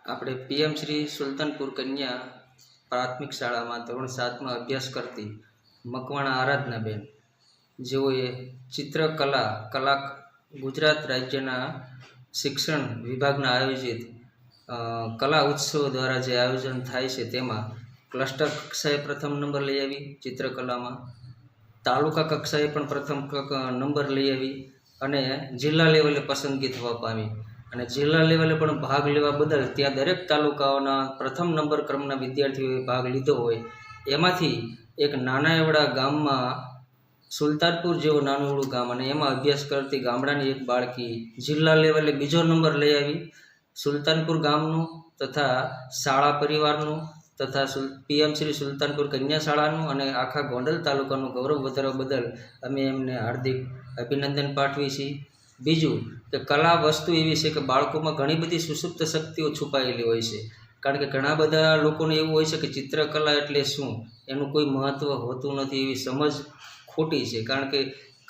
આપણે પીએમ શ્રી સુલતાનપુર કન્યા પ્રાથમિક શાળામાં ધોરણ 7માં અભ્યાસ કરતી મકવાણા આરાધનાબેન, જેઓએ ચિત્રકલા ગુજરાત રાજ્યના શિક્ષણ વિભાગના આયોજિત કલા ઉત્સવ દ્વારા જે આયોજન થાય છે તેમાં ક્લસ્ટર કક્ષાએ પ્રથમ નંબર લઈ આવી, ચિત્રકલામાં તાલુકા કક્ષાએ પણ પ્રથમ નંબર લઈ આવી અને જિલ્લા લેવલે પસંદગી થવા પામી અને જિલ્લા લેવલે પણ ભાગ લેવા બદલ ત્યાં દરેક તાલુકાઓના પ્રથમ નંબર ક્રમના વિદ્યાર્થીઓએ ભાગ લીધો હોય. એમાંથી એક નાના એવડા ગામમાં સુલતાનપુર જેવું નાનું એવડું ગામ અને એમાં અભ્યાસ કરતી ગામડાની એક બાળકી જિલ્લા લેવલે બીજો નંબર લઈ આવી. સુલતાનપુર ગામનું તથા શાળા પરિવારનું તથા પીએમ શ્રી સુલતાનપુર કન્યા શાળાનું અને આખા ગોંડલ તાલુકાનું ગૌરવ વધારવા બદલ અમે એમને હાર્દિક અભિનંદન પાઠવીએ છીએ. બીજું કે કલા વસ્તુ એવી છે કે બાળકોમાં ઘણી બધી સુસુપ્ત શક્તિઓ છુપાયેલી હોય છે. કારણ કે ઘણા બધા લોકોને એવું હોય છે કે ચિત્રકલા એટલે શું, એનું કોઈ મહત્ત્વ હોતું નથી, એવી સમજ ખોટી છે. કારણ કે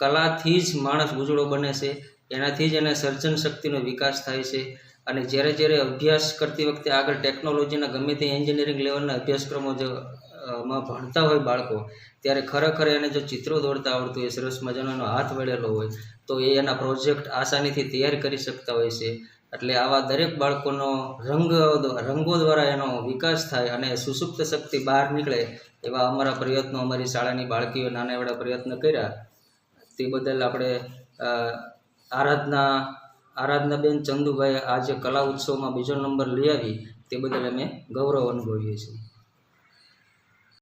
કલાથી જ માણસ ઉજળો બને છે, એનાથી જ એને સર્જન શક્તિનો વિકાસ થાય છે. અને જ્યારે અભ્યાસ કરતી વખતે આગળ ટેકનોલોજીના ગમે તે એન્જિનિયરિંગ લેવલના અભ્યાસક્રમો માં ભણતા હોય બાળકો, ત્યારે ખરેખર એને જો ચિત્રો દોરતા આવડતું હોય, સરસ મજાનો એનો હાથ વળેલો હોય, તો એ એના પ્રોજેક્ટ આસાનીથી તૈયાર કરી શકતા હોય છે. એટલે આવા દરેક બાળકોનો રંગો દ્વારા એનો વિકાસ થાય અને સુસુપ્ત શક્તિ બહાર નીકળે એવા અમારા પ્રયત્નો, અમારી શાળાની બાળકીઓ નાના એવડા પ્રયત્ન કર્યા. તે બદલ આપણે આરાધનાબેન ચંદુભાઈ આજે કલા ઉત્સવમાં બીજો નંબર લઈ આવી તે બદલ અમે ગૌરવ અનુભવીએ છીએ.